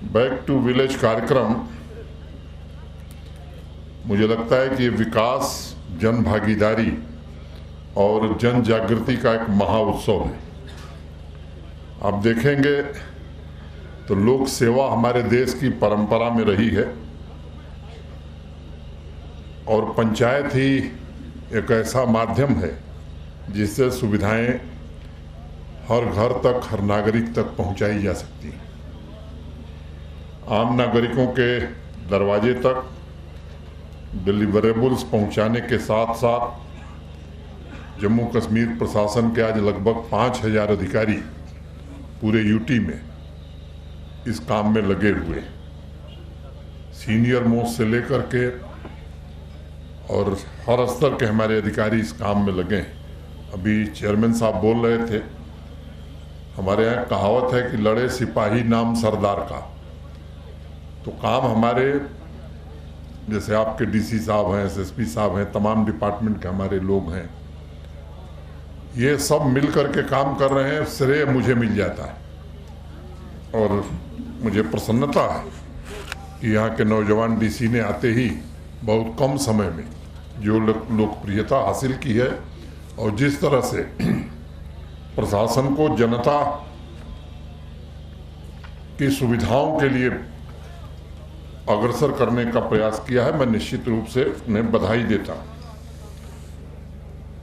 Back to village कार्यक्रम मुझे लगता है कि ये विकास, जन भागीदारी और जन जागृति का एक महा उत्सव है। आप देखेंगे तो लोक सेवा हमारे देश की परंपरा में रही है और पंचायत ही एक ऐसा माध्यम है जिससे सुविधाएं हर घर तक, हर नागरिक तक पहुंचाई जा सकती हैं। आम नागरिकों के दरवाजे तक डिलीवरेबल्स पहुंचाने के साथ साथ जम्मू कश्मीर प्रशासन के आज लगभग 5000 अधिकारी पूरे यूटी में इस काम में लगे हुए, सीनियर मोस्ट से लेकर के और हर स्तर के हमारे अधिकारी इस काम में लगे हैं। अभी चेयरमैन साहब बोल रहे थे, हमारे यहाँ कहावत है कि लड़े सिपाही नाम सरदार का। तो काम हमारे जैसे आपके डीसी साहब हैं, एसएसपी साहब हैं, तमाम डिपार्टमेंट के हमारे लोग हैं, ये सब मिल करके काम कर रहे हैं। श्रेय मुझे मिल जाता है और मुझे प्रसन्नता है कि यहाँ के नौजवान डीसी ने आते ही बहुत कम समय में जो लोकप्रियता हासिल की है और जिस तरह से प्रशासन को जनता की सुविधाओं के लिए अग्रसर करने का प्रयास किया है, मैं निश्चित रूप से उन्हें बधाई देता हूं।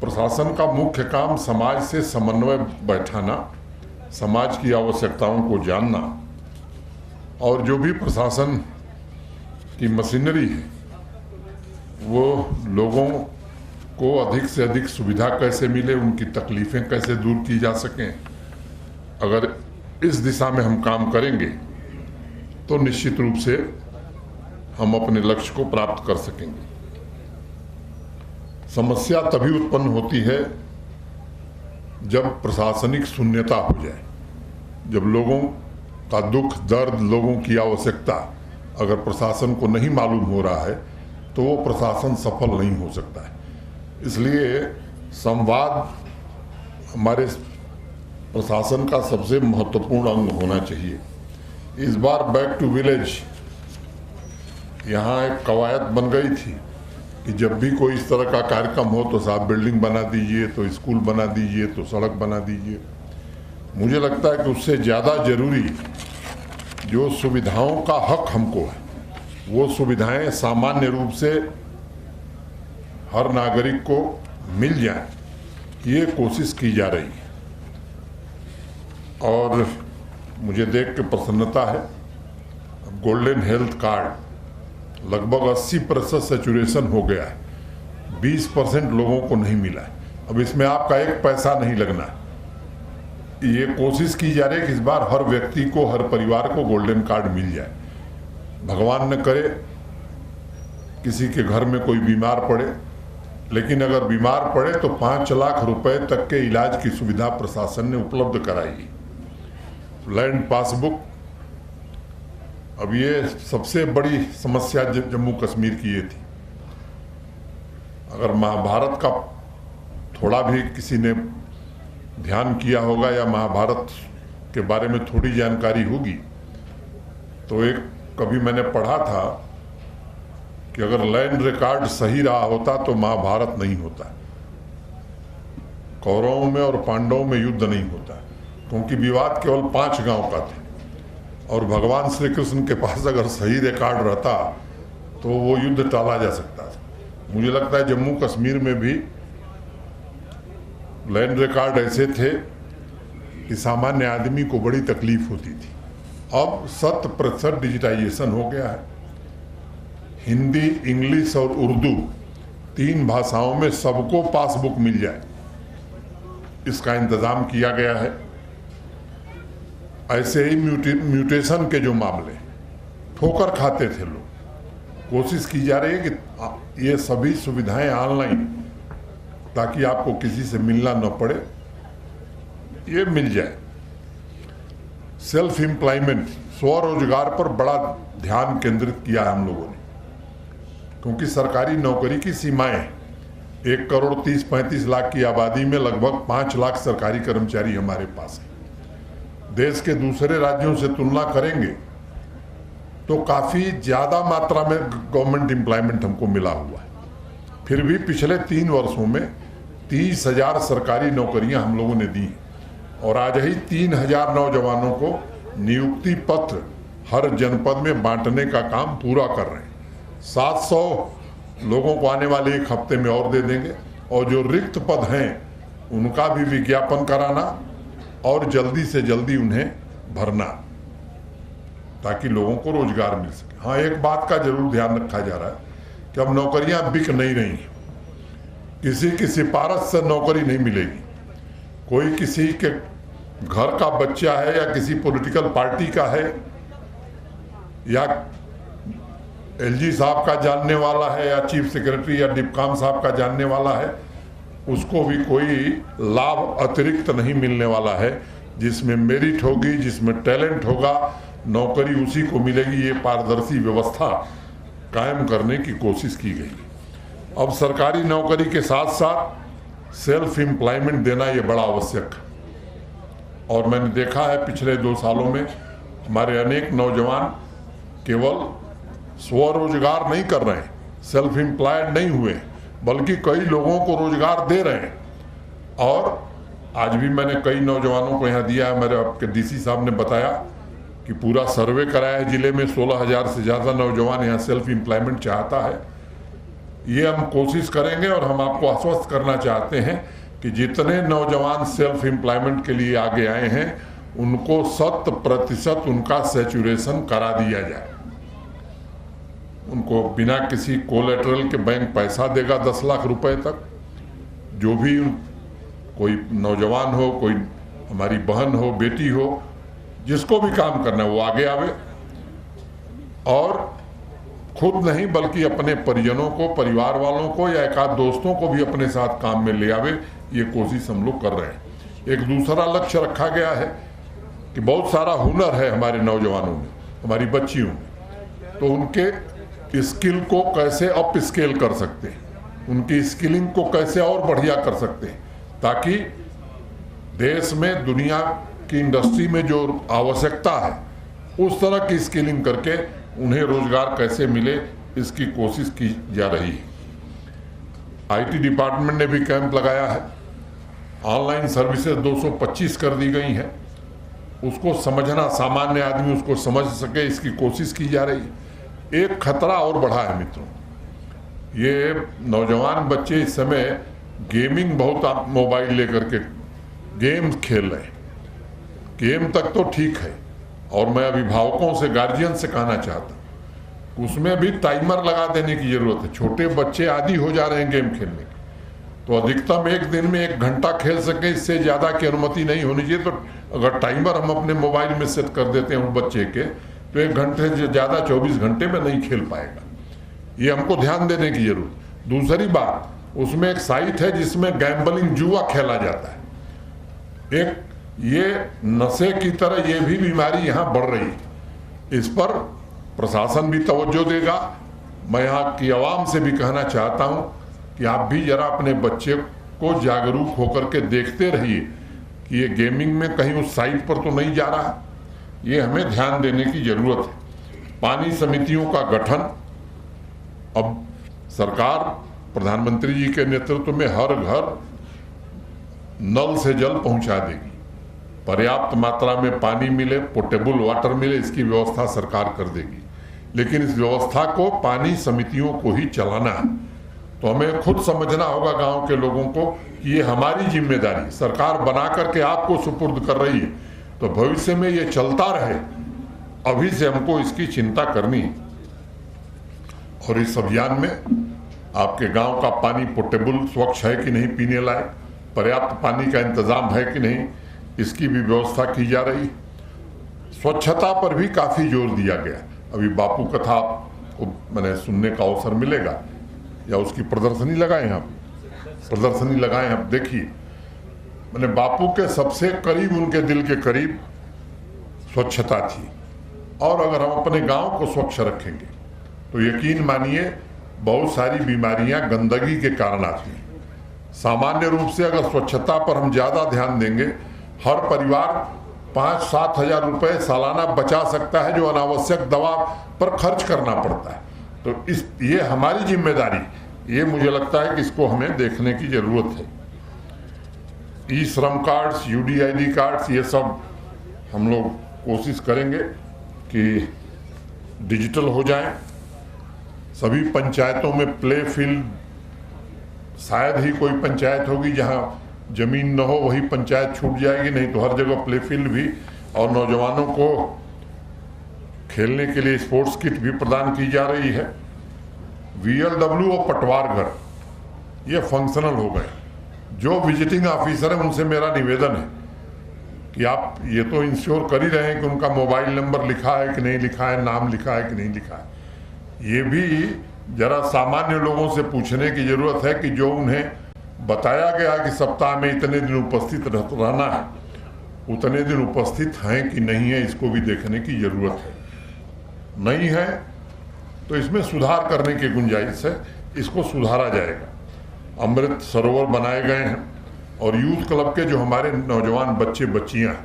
प्रशासन का मुख्य काम समाज से समन्वय बैठाना, समाज की आवश्यकताओं को जानना और जो भी प्रशासन की मशीनरी है वो लोगों को अधिक से अधिक सुविधा कैसे मिले, उनकी तकलीफें कैसे दूर की जा सकें। अगर इस दिशा में हम काम करेंगे तो निश्चित रूप से हम अपने लक्ष्य को प्राप्त कर सकेंगे। समस्या तभी उत्पन्न होती है जब प्रशासनिक शून्यता हो जाए, जब लोगों का दुख दर्द, लोगों की आवश्यकता अगर प्रशासन को नहीं मालूम हो रहा है तो वो प्रशासन सफल नहीं हो सकता है। इसलिए संवाद हमारे प्रशासन का सबसे महत्वपूर्ण अंग होना चाहिए। इस बार बैक टू विलेज यहाँ एक कवायद बन गई थी कि जब भी कोई इस तरह का कार्यक्रम हो तो साहब बिल्डिंग बना दीजिए, तो स्कूल बना दीजिए, तो सड़क बना दीजिए। मुझे लगता है कि उससे ज़्यादा जरूरी जो सुविधाओं का हक हमको है वो सुविधाएं सामान्य रूप से हर नागरिक को मिल जाए, ये कोशिश की जा रही है। और मुझे देख के प्रसन्नता है, गोल्डन हेल्थ कार्ड लगभग 80% सैचुरेशन हो गया है, 20% लोगों को नहीं मिला है। अब इसमें आपका एक पैसा नहीं लगना है। ये कोशिश की जा रही है कि इस बार हर व्यक्ति को, हर परिवार को गोल्डन कार्ड मिल जाए। भगवान न करे किसी के घर में कोई बीमार पड़े, लेकिन अगर बीमार पड़े तो 5 लाख रुपए तक के इलाज की सुविधा प्रशासन ने उपलब्ध कराई। लैंड पासबुक, अब ये सबसे बड़ी समस्या जम्मू कश्मीर की ये थी। अगर महाभारत का थोड़ा भी किसी ने ध्यान किया होगा या महाभारत के बारे में थोड़ी जानकारी होगी तो एक कभी मैंने पढ़ा था कि अगर लैंड रिकॉर्ड सही रहा होता तो महाभारत नहीं होता, कौरवों में और पांडवों में युद्ध नहीं होता, क्योंकि विवाद केवल 5 गांव का था और भगवान श्री कृष्ण के पास अगर सही रिकॉर्ड रहता तो वो युद्ध टाला जा सकता था। मुझे लगता है जम्मू कश्मीर में भी लैंड रिकॉर्ड ऐसे थे कि सामान्य आदमी को बड़ी तकलीफ होती थी। अब 100% डिजिटाइजेशन हो गया है। हिंदी, इंग्लिश और उर्दू 3 भाषाओं में सबको पासबुक मिल जाए, इसका इंतजाम किया गया है। ऐसे ही म्यूटेशन के जो मामले ठोकर खाते थे लोग, कोशिश की जा रही है कि ये सभी सुविधाएं ऑनलाइन, ताकि आपको किसी से मिलना न पड़े, ये मिल जाए। सेल्फ एम्प्लॉयमेंट, स्वरोजगार पर बड़ा ध्यान केंद्रित किया है हम लोगों ने, क्योंकि सरकारी नौकरी की सीमाएं 1 करोड़ 30-35 लाख की आबादी में लगभग 5 लाख सरकारी कर्मचारी हमारे पास है। देश के दूसरे राज्यों से तुलना करेंगे तो काफ़ी ज़्यादा मात्रा में गवर्नमेंट एम्प्लॉयमेंट हमको मिला हुआ है। फिर भी पिछले 3 वर्षों में 30,000 सरकारी नौकरियां हम लोगों ने दी और आज ही 3,000 नौजवानों को नियुक्ति पत्र हर जनपद में बांटने का काम पूरा कर रहे हैं। 700 लोगों को आने वाले 1 हफ्ते में और दे देंगे और जो रिक्त पद हैं उनका भी विज्ञापन कराना और जल्दी से जल्दी उन्हें भरना ताकि लोगों को रोजगार मिल सके। हाँ, एक बात का जरूर ध्यान रखा जा रहा है कि अब नौकरियां बिक नहीं रही, किसी की सिफारिश से नौकरी नहीं मिलेगी। कोई किसी के घर का बच्चा है या किसी पॉलिटिकल पार्टी का है या एलजी साहब का जानने वाला है या चीफ सेक्रेटरी या डिप्काम साहब का जानने वाला है, उसको भी कोई लाभ अतिरिक्त नहीं मिलने वाला है। जिसमें मेरिट होगी, जिसमें टैलेंट होगा, नौकरी उसी को मिलेगी। ये पारदर्शी व्यवस्था कायम करने की कोशिश की गई। अब सरकारी नौकरी के साथ साथ सेल्फ एम्प्लॉयमेंट देना ये बड़ा आवश्यक है और मैंने देखा है पिछले 2 सालों में हमारे अनेक नौजवान केवल स्वरोजगार नहीं कर रहे हैं, सेल्फ एम्प्लॉयड नहीं हुए, बल्कि कई लोगों को रोजगार दे रहे हैं। और आज भी मैंने कई नौजवानों को यहाँ दिया है। मेरे आपके डीसी साहब ने बताया कि पूरा सर्वे कराया है जिले में, 16,000 से ज़्यादा नौजवान यहाँ सेल्फ एम्प्लॉयमेंट चाहता है। ये हम कोशिश करेंगे और हम आपको आश्वस्त करना चाहते हैं कि जितने नौजवान सेल्फ एम्प्लॉयमेंट के लिए आगे आए हैं उनको 100% उनका सैचुरेशन करा दिया जाए। उनको बिना किसी कोलेटरल के बैंक पैसा देगा 10 लाख रुपए तक। जो भी कोई नौजवान हो, कोई हमारी बहन हो, बेटी हो, जिसको भी काम करना है वो आगे आवे और खुद नहीं बल्कि अपने परिजनों को, परिवार वालों को या एक आध दोस्तों को भी अपने साथ काम में ले आवे। ये कोशिश हम लोग कर रहे हैं। एक दूसरा लक्ष्य रखा गया है कि बहुत सारा हुनर है हमारे नौजवानों में, हमारी बच्चियों में, तो उनके स्किल को कैसे अप स्केल कर सकते हैं, उनकी स्किलिंग को कैसे और बढ़िया कर सकते हैं, ताकि देश में दुनिया की इंडस्ट्री में जो आवश्यकता है उस तरह की स्किलिंग करके उन्हें रोजगार कैसे मिले, इसकी कोशिश की जा रही है। आईटी डिपार्टमेंट ने भी कैंप लगाया है। ऑनलाइन सर्विसेज 225 कर दी गई हैं। उसको समझना, सामान्य आदमी उसको समझ सके, इसकी कोशिश की जा रही है। एक खतरा और बढ़ा है मित्रों, ये नौजवान बच्चे इस समय गेमिंग बहुत मोबाइल लेकर के गेम खेल रहे हैं। गेम तक तो ठीक है और मैं अभिभावकों से, गार्जियन से कहना चाहता हूँ उसमें भी टाइमर लगा देने की जरूरत है। छोटे बच्चे आदी हो जा रहे हैं गेम खेलने की, तो अधिकतम एक दिन में 1 घंटा खेल सके, इससे ज़्यादा की अनुमति नहीं होनी चाहिए। तो अगर टाइमर हम अपने मोबाइल में सेट कर देते हैं उस बच्चे के, तो 1 घंटे से ज़्यादा 24 घंटे में नहीं खेल पाएगा। ये हमको ध्यान देने की जरूरत। दूसरी बात, उसमें एक साइट है जिसमें गैम्बलिंग, जुआ खेला जाता है। एक ये नशे की तरह ये भी बीमारी यहाँ बढ़ रही है। इस पर प्रशासन भी तवज्जो देगा। मैं यहाँ की आवाम से भी कहना चाहता हूँ कि आप भी जरा अपने बच्चे को जागरूक होकर के देखते रहिए कि ये गेमिंग में कहीं उस साइट पर तो नहीं जा रहा। ये हमें ध्यान देने की जरूरत है। पानी समितियों का गठन, अब सरकार प्रधानमंत्री जी के नेतृत्व में हर घर नल से जल पहुंचा देगी। पर्याप्त मात्रा में पानी मिले, पोर्टेबल वाटर मिले, इसकी व्यवस्था सरकार कर देगी। लेकिन इस व्यवस्था को पानी समितियों को ही चलाना है। तो हमें खुद समझना होगा गांव के लोगों को कि ये हमारी जिम्मेदारी, सरकार बना करके आपको सुपुर्द कर रही है, तो भविष्य में ये चलता रहे, अभी से हमको इसकी चिंता करनी है। और इस अभियान में आपके गांव का पानी पोर्टेबल, स्वच्छ है कि नहीं, पीने लायक, पर्याप्त पानी का इंतजाम है कि नहीं, इसकी भी व्यवस्था की जा रही। स्वच्छता पर भी काफ़ी जोर दिया गया। अभी बापू कथा को मैंने सुनने का अवसर मिलेगा, या उसकी प्रदर्शनी लगाएं आप, प्रदर्शनी लगाएं आप, देखिए मैंने बापू के सबसे करीब, उनके दिल के करीब स्वच्छता थी। और अगर हम अपने गांव को स्वच्छ रखेंगे तो यकीन मानिए बहुत सारी बीमारियां गंदगी के कारण आती हैं। सामान्य रूप से अगर स्वच्छता पर हम ज़्यादा ध्यान देंगे, हर परिवार 5-7 हजार रुपए सालाना बचा सकता है, जो अनावश्यक दवा पर खर्च करना पड़ता है। तो ये हमारी जिम्मेदारी, ये मुझे लगता है कि इसको हमें देखने की जरूरत है। ई श्रम कार्ड्स, UDID कार्ड्स, ये सब हम लोग कोशिश करेंगे कि डिजिटल हो जाएं। सभी पंचायतों में प्ले फील्ड, शायद ही कोई पंचायत होगी जहां जमीन न हो, वही पंचायत छूट जाएगी, नहीं तो हर जगह प्ले फील्ड भी, और नौजवानों को खेलने के लिए स्पोर्ट्स किट भी प्रदान की जा रही है। VLW और पटवार घर ये फंक्शनल हो गए। जो विजिटिंग ऑफिसर है उनसे मेरा निवेदन है कि आप ये तो इंश्योर कर ही रहे हैं कि उनका मोबाइल नंबर लिखा है कि नहीं लिखा है, नाम लिखा है कि नहीं लिखा है। ये भी जरा सामान्य लोगों से पूछने की जरूरत है कि जो उन्हें बताया गया कि सप्ताह में इतने दिन उपस्थित रहना है, उतने दिन उपस्थित हैं कि नहीं है, इसको भी देखने की जरूरत है। नहीं है तो इसमें सुधार करने की गुंजाइश है, इसको सुधारा जाएगा। अमृत सरोवर बनाए गए हैं और यूथ क्लब के जो हमारे नौजवान बच्चे बच्चियां हैं,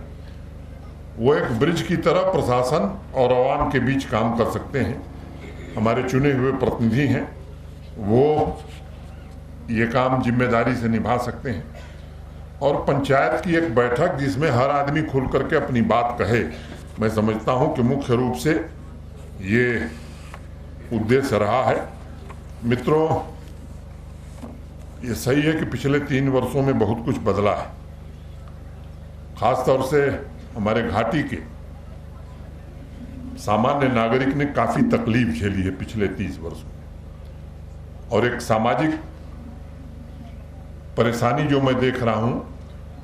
वो एक ब्रिज की तरह प्रशासन और आवाम के बीच काम कर सकते हैं। हमारे चुने हुए प्रतिनिधि हैं, वो ये काम जिम्मेदारी से निभा सकते हैं। और पंचायत की एक बैठक जिसमें हर आदमी खुल करके अपनी बात कहे, मैं समझता हूं कि मुख्य रूप से ये उद्देश्य रहा है। मित्रों, ये सही है कि पिछले 3 वर्षों में बहुत कुछ बदला है। खासतौर से हमारे घाटी के सामान्य नागरिक ने काफी तकलीफ झेली है पिछले 30 वर्षों में। और एक सामाजिक परेशानी जो मैं देख रहा हूं,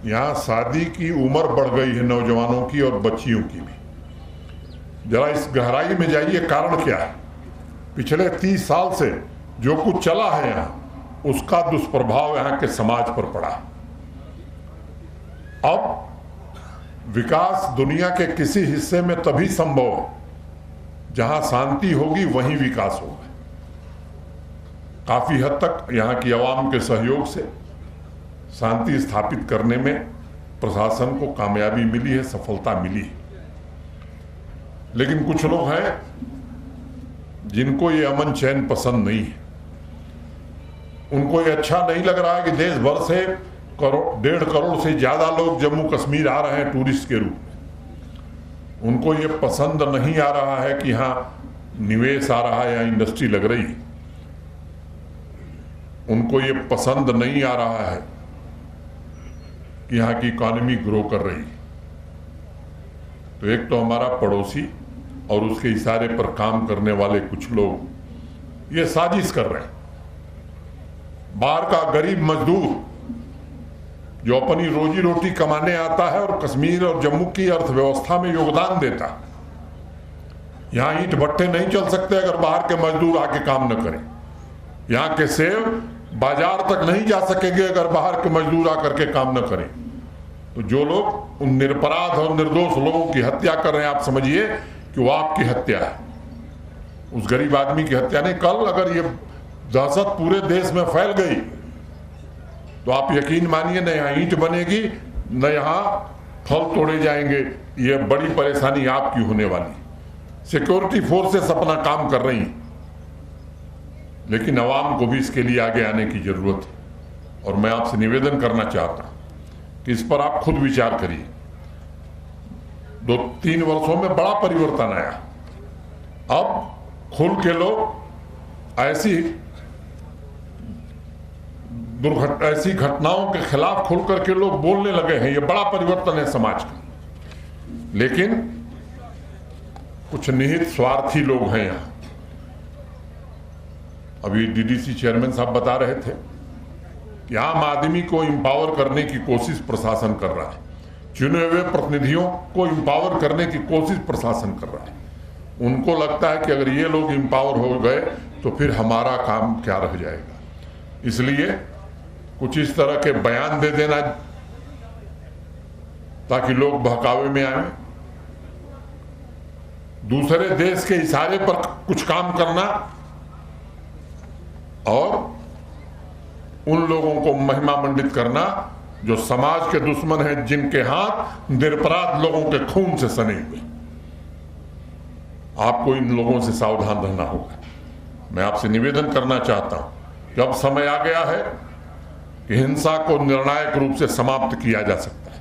यहां शादी की उम्र बढ़ गई है नौजवानों की और बच्चियों की भी। जरा इस गहराई में जाइए, कारण क्या है? पिछले 30 साल से जो कुछ चला है यहां, उसका दुष्प्रभाव यहां के समाज पर पड़ा। अब विकास दुनिया के किसी हिस्से में तभी संभव है जहां शांति होगी, वहीं विकास होगा। काफी हद तक यहां की आवाम के सहयोग से शांति स्थापित करने में प्रशासन को कामयाबी मिली है, सफलता मिली है। लेकिन कुछ लोग हैं जिनको ये अमन चैन पसंद नहीं है। उनको ये अच्छा नहीं लग रहा है कि देश भर से 1.5 करोड़ से ज्यादा लोग जम्मू कश्मीर आ रहे हैं टूरिस्ट के रूप में। उनको ये पसंद नहीं आ रहा है कि यहाँ निवेश आ रहा है या इंडस्ट्री लग रही है। उनको ये पसंद नहीं आ रहा है कि यहाँ की इकॉनमी ग्रो कर रही है। तो एक तो हमारा पड़ोसी और उसके इशारे पर काम करने वाले कुछ लोग ये साजिश कर रहे हैं। बाहर का गरीब मजदूर जो अपनी रोजी रोटी कमाने आता है और कश्मीर और जम्मू की अर्थव्यवस्था में योगदान देता है, यहां ईंट भट्टे नहीं चल सकते अगर बाहर के मजदूर आके काम न करें। यहां के सेब बाजार तक नहीं जा सकेंगे अगर बाहर के मजदूर आकर के काम न करें। तो जो लोग उन निरपराध और निर्दोष लोगों की हत्या कर रहे हैं, आप समझिए कि वो आपकी हत्या है, उस गरीब आदमी की हत्या नहीं। कल अगर ये दहशत पूरे देश में फैल गई तो आप यकीन मानिए, न यहाँ ईंट बनेगी न यहाँ फल तोड़े जाएंगे। ये बड़ी परेशानी आपकी होने वाली। सिक्योरिटी फोर्सेस अपना काम कर रही हैं, लेकिन आवाम को भी इसके लिए आगे आने की जरूरत है। और मैं आपसे निवेदन करना चाहता हूं कि इस पर आप खुद विचार करिए। 2-3 वर्षों में बड़ा परिवर्तन आया। अब खुल के लोग ऐसी घटनाओं के खिलाफ खुल करके लोग बोलने लगे हैं। ये बड़ा परिवर्तन है समाज का। लेकिन कुछ निहित स्वार्थी लोग हैं यहां। अभी DDC चेयरमैन साहब बता रहे थे कि आम आदमी को इंपावर करने की कोशिश प्रशासन कर रहा है, चुने हुए प्रतिनिधियों को इंपावर करने की कोशिश प्रशासन कर रहा है। उनको लगता है कि अगर ये लोग इंपावर हो गए तो फिर हमारा काम क्या रह जाएगा। इसलिए कुछ इस तरह के बयान दे देना ताकि लोग बहकावे में आए, दूसरे देश के इशारे पर कुछ काम करना और उन लोगों को महिमा मंडित करना जो समाज के दुश्मन हैं, जिनके हाथ निरपराध लोगों के खून से सने हुए। आपको इन लोगों से सावधान रहना होगा। मैं आपसे निवेदन करना चाहता हूं कि अब समय आ गया है कि हिंसा को निर्णायक रूप से समाप्त किया जा सकता है।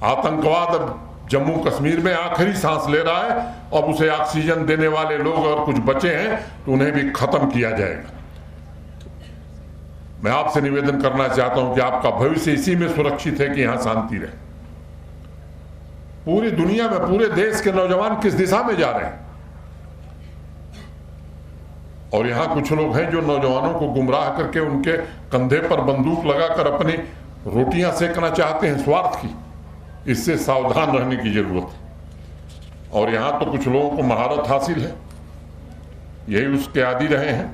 आतंकवाद अब जम्मू कश्मीर में आखिरी सांस ले रहा है, अब उसे ऑक्सीजन देने वाले लोग अगर कुछ बचे हैं तो उन्हें भी खत्म किया जाएगा। मैं आपसे निवेदन करना चाहता हूं कि आपका भविष्य इसी में सुरक्षित है कि यहां शांति रहे। पूरी दुनिया में, पूरे देश के नौजवान किस दिशा में जा रहे हैं, और यहां कुछ लोग हैं जो नौजवानों को गुमराह करके उनके कंधे पर बंदूक लगाकर अपनी रोटियां सेकना चाहते हैं स्वार्थ की। इससे सावधान रहने की जरूरत है। और यहां तो कुछ लोगों को महारत हासिल है, यही उसके आदी रहे हैं।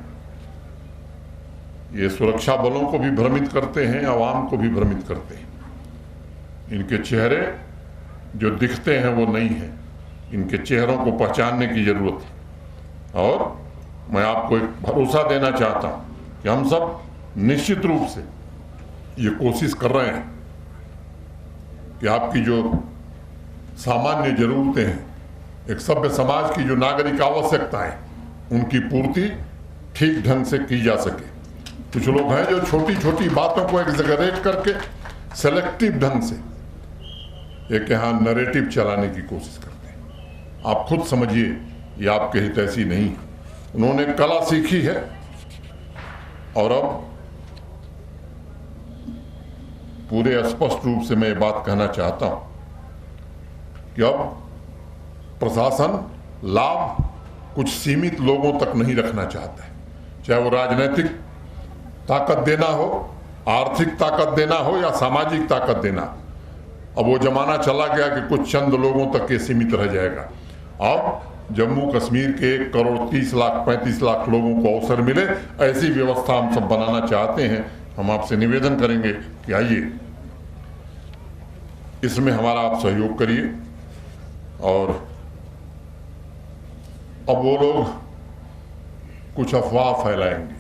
ये सुरक्षा बलों को भी भ्रमित करते हैं, आवाम को भी भ्रमित करते हैं। इनके चेहरे जो दिखते हैं वो नहीं है, इनके चेहरों को पहचानने की जरूरत है। और मैं आपको एक भरोसा देना चाहता हूं कि हम सब निश्चित रूप से ये कोशिश कर रहे हैं कि आपकी जो सामान्य जरूरतें हैं, एक सभ्य समाज की जो नागरिक आवश्यकताएं, उनकी पूर्ति ठीक ढंग से की जा सके। कुछ लोग हैं जो छोटी छोटी बातों को एग्जैगरेट करके सेलेक्टिव ढंग से एक यहाँ नैरेटिव चलाने की कोशिश करते हैं। आप खुद समझिए, ये आपके हित ऐसी नहीं है। उन्होंने कला सीखी है और अब पूरे स्पष्ट रूप से मैं ये बात कहना चाहता हूं कि अब प्रशासन लाभ कुछ सीमित लोगों तक नहीं रखना चाहता है, चाहे वो राजनीतिक ताकत देना हो, आर्थिक ताकत देना हो या सामाजिक ताकत देना। अब वो जमाना चला गया कि कुछ चंद लोगों तक ये सीमित रह जाएगा। अब जम्मू कश्मीर के 1 करोड़ 30 लाख 35 लाख लोगों को अवसर मिले, ऐसी व्यवस्था हम सब बनाना चाहते हैं। हम आपसे निवेदन करेंगे कि आइए, इसमें हमारा आप सहयोग करिए। और अब वो लोग कुछ अफवाह फैलाएंगे,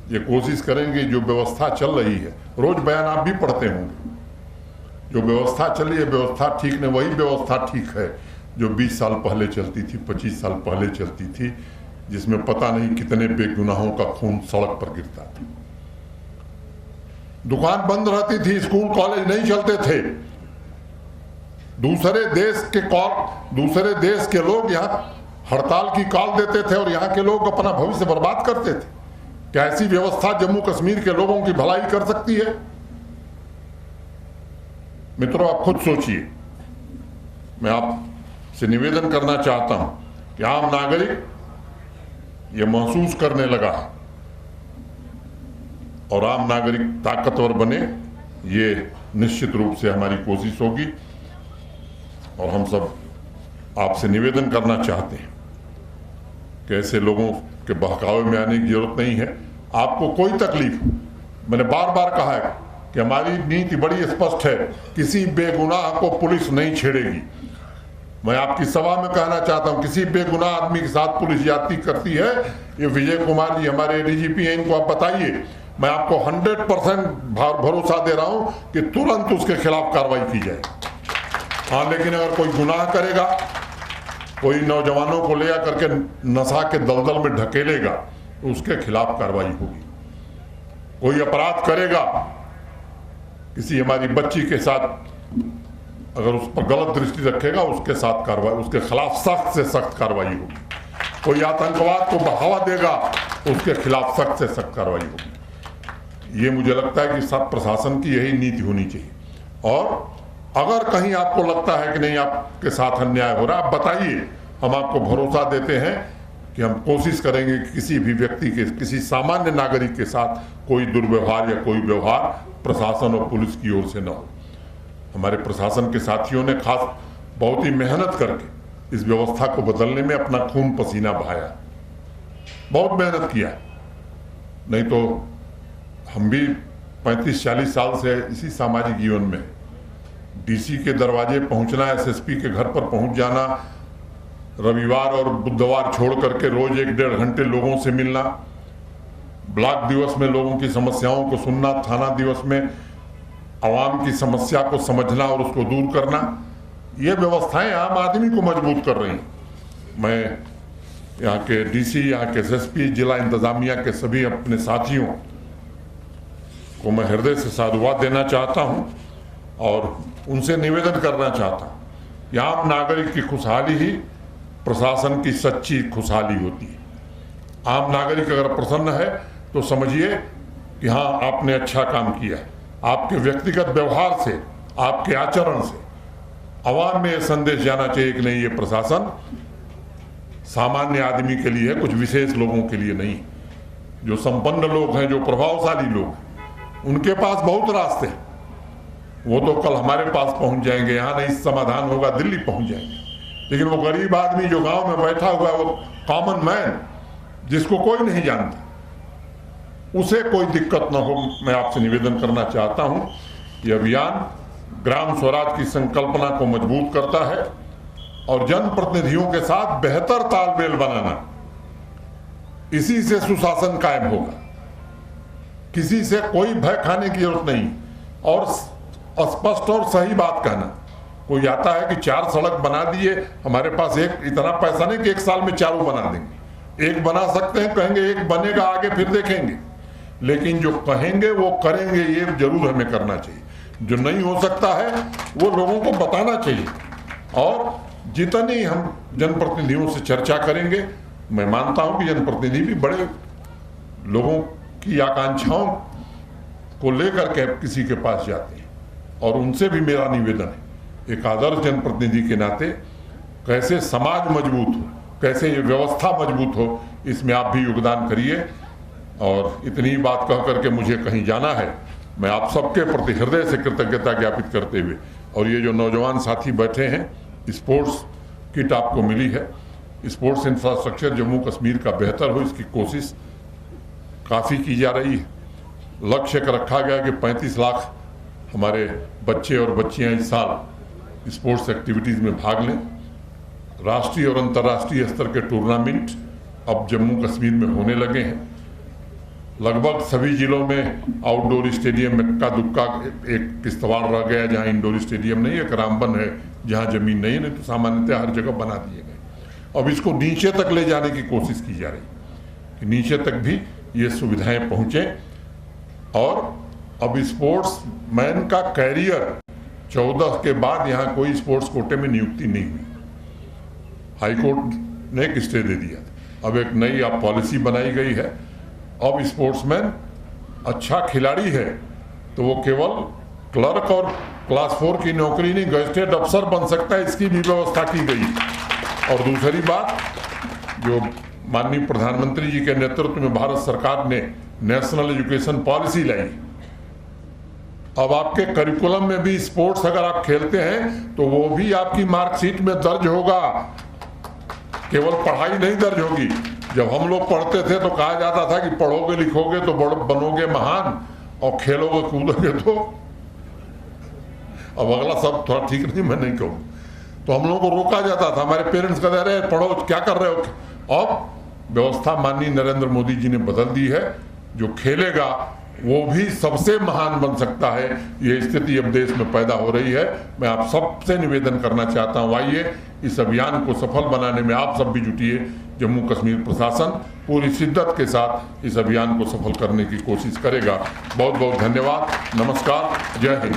ये कोशिश करेंगे। जो व्यवस्था चल रही है, रोज बयान आप भी पढ़ते होंगे, जो व्यवस्था चल रही है व्यवस्था ठीक नहीं, वही व्यवस्था ठीक है जो 20 साल पहले चलती थी, 25 साल पहले चलती थी, जिसमें पता नहीं कितने बेगुनाहों का खून सड़क पर गिरता था। दुकान बंद रहती थी, स्कूल कॉलेज नहीं चलते थे, दूसरे देश के लोग यहाँ हड़ताल की कॉल देते थे और यहाँ के लोग अपना भविष्य बर्बाद करते थे। क्या ऐसी व्यवस्था जम्मू कश्मीर के लोगों की भलाई कर सकती है? मित्रों, आप खुद सोचिए। मैं आपसे निवेदन करना चाहता हूं कि आम नागरिक ये महसूस करने लगा है और आम नागरिक ताकतवर बने, ये निश्चित रूप से हमारी कोशिश होगी। और हम सब आपसे निवेदन करना चाहते हैं कि ऐसे लोगों के बहकावे में आने की जरूरत नहीं है। आपको कोई तकलीफ, मैंने बार बार कहा है कि हमारी नीति बड़ी स्पष्ट है, किसी बेगुनाह को पुलिस नहीं छेड़ेगी। मैं आपकी सभा में कहना चाहता हूं, किसी बेगुनाह आदमी के साथ पुलिस ज्यादती करती है, ये विजय कुमार जी हमारे डीजीपी हैं, इनको आप बताइए। मैं आपको 100% भरोसा दे रहा हूं कि तुरंत उसके खिलाफ कार्रवाई की जाए। हाँ, लेकिन अगर कोई गुनाह करेगा, कोई नौजवानों को ले करके नशा के दलदल में ढकेलेगा, तो उसके खिलाफ कार्रवाई होगी। कोई अपराध करेगा, किसी हमारी बच्ची के साथ अगर उस पर गलत दृष्टि रखेगा, उसके साथ कार्रवाई, उसके खिलाफ सख्त से सख्त कार्रवाई होगी। कोई आतंकवाद को बढ़ावा देगा, उसके खिलाफ सख्त से सख्त कार्रवाई होगी। ये मुझे लगता है कि सब प्रशासन की यही नीति होनी चाहिए। और अगर कहीं आपको लगता है कि नहीं आपके साथ अन्याय हो रहा, आप बताइए। हम आपको भरोसा देते हैं कि हम कोशिश करेंगे कि किसी भी व्यक्ति के, किसी सामान्य नागरिक के साथ कोई दुर्व्यवहार या कोई व्यवहार प्रशासन और पुलिस की ओर से न हो। हमारे प्रशासन के साथियों ने खास बहुत ही मेहनत करके इस व्यवस्था को बदलने में अपना खून पसीना बहाया, बहुत मेहनत किया। नहीं तो हम भी 35-40 साल से इसी सामाजिक जीवन में, डीसी के दरवाजे पहुंचना, एसएसपी के घर पर पहुंच जाना, रविवार और बुधवार छोड़ करके रोज 1-1.5 घंटे लोगों से मिलना, ब्लॉक दिवस में लोगों की समस्याओं को सुनना, थाना दिवस में आवाम की समस्या को समझना और उसको दूर करना, ये व्यवस्थाएं आम आदमी को मजबूत कर रही हैं। मैं यहाँ के डीसी, यहाँ के एसएसपी, जिला इंतजामिया के सभी अपने साथियों को मैं हृदय से साधुवाद देना चाहता हूँ और उनसे निवेदन करना चाहता हूँ कि आम नागरिक की खुशहाली ही प्रशासन की सच्ची खुशहाली होती है। आम नागरिक अगर प्रसन्न है तो समझिए कि हाँ, आपने अच्छा काम किया है। आपके व्यक्तिगत व्यवहार से, आपके आचरण से आवाम में यह संदेश जाना चाहिए कि नहीं, ये प्रशासन सामान्य आदमी के लिए है, कुछ विशेष लोगों के लिए नहीं। जो संपन्न लोग हैं, जो प्रभावशाली लोग हैं, उनके पास बहुत रास्ते हैं। वो तो कल हमारे पास पहुंच जाएंगे, यहाँ नहीं समाधान होगा दिल्ली पहुंच जाएंगे। लेकिन वो गरीब आदमी जो गांव में बैठा हुआ है, वो कॉमन मैन जिसको कोई नहीं जानता, उसे कोई दिक्कत न हो, मैं आपसे निवेदन करना चाहता हूं। ये अभियान ग्राम स्वराज की संकल्पना को मजबूत करता है और जनप्रतिनिधियों के साथ बेहतर तालमेल बनाना, इसी से सुशासन कायम होगा। किसी से कोई भय खाने की जरूरत नहीं और स्पष्ट और सही बात कहना। कोई आता है कि 4 सड़क बना दिए, हमारे पास इतना पैसा नहीं कि 1 साल में 4 बना देंगे। एक बना सकते हैं, कहेंगे एक बनेगा, आगे फिर देखेंगे। लेकिन जो कहेंगे वो करेंगे, ये जरूर हमें करना चाहिए। जो नहीं हो सकता है वो लोगों को बताना चाहिए। और जितनी हम जनप्रतिनिधियों से चर्चा करेंगे, मैं मानता हूं कि जनप्रतिनिधि भी बड़े लोगों की आकांक्षाओं को लेकर के किसी के पास जाते हैं और उनसे भी मेरा निवेदन है, एक आदर्श जनप्रतिनिधि के नाते कैसे समाज मजबूत हो, कैसे ये व्यवस्था मजबूत हो, इसमें आप भी योगदान करिए। और इतनी बात कह करके मुझे कहीं जाना है। मैं आप सबके प्रति हृदय से कृतज्ञता ज्ञापित करते हुए, और ये जो नौजवान साथी बैठे हैं, स्पोर्ट्स किट आपको मिली है। स्पोर्ट्स इंफ्रास्ट्रक्चर जम्मू कश्मीर का बेहतर हो, इसकी कोशिश काफ़ी की जा रही है। लक्ष्य रखा गया कि 35 लाख हमारे बच्चे और बच्चियां इस साल स्पोर्ट्स एक्टिविटीज़ में भाग लें। राष्ट्रीय और अंतर्राष्ट्रीय स्तर के टूर्नामेंट अब जम्मू कश्मीर में होने लगे हैं। लगभग सभी जिलों में आउटडोर स्टेडियम में इक्का दुक्का एक किश्तवाड़ रह गया जहां इंडोर स्टेडियम नहीं है, रामबन है जहां जमीन नहीं है, नहीं तो सामान्यतः हर जगह बना दिए गए। अब इसको नीचे तक ले जाने की कोशिश की जा रही है कि नीचे तक भी ये सुविधाएं पहुंचें। और अब स्पोर्ट्स मैन का कैरियर 14 के बाद यहाँ कोई स्पोर्ट्स कोटे में नियुक्ति नहीं हुई। हाईकोर्ट ने एक स्टे दे दिया। अब एक नई पॉलिसी बनाई गई है। अब स्पोर्ट्समैन अच्छा खिलाड़ी है तो वो केवल क्लर्क और क्लास 4 की नौकरी नहीं, गजेटेड अफसर बन सकता है, इसकी भी व्यवस्था की गई। और दूसरी बात, जो माननीय प्रधानमंत्री जी के नेतृत्व में भारत सरकार ने नेशनल एजुकेशन पॉलिसी लाई, अब आपके करिकुलम में भी स्पोर्ट्स अगर आप खेलते हैं तो वो भी आपकी मार्कशीट में दर्ज होगा, केवल पढ़ाई नहीं दर्ज होगी। जब हम लोग पढ़ते थे तो कहा जाता था कि पढ़ोगे लिखोगे तो बनोगे महान और खेलोगे कूदोगे तो। अब अगला सब थोड़ा ठीक नहीं, मैं नहीं कहूँ, तो हम लोगों को रोका जाता था। हमारे पेरेंट्स कहते रहे पढ़ो, क्या कर रहे हो। अब व्यवस्था माननीय नरेंद्र मोदी जी ने बदल दी है। जो खेलेगा वो भी सबसे महान बन सकता है। ये स्थिति अब देश में पैदा हो रही है। मैं आप सबसे निवेदन करना चाहता हूँ, आइए इस अभियान को सफल बनाने में आप सब भी जुटिए। जम्मू कश्मीर प्रशासन पूरी शिद्दत के साथ इस अभियान को सफल करने की कोशिश करेगा। बहुत बहुत धन्यवाद। नमस्कार। जय हिंद।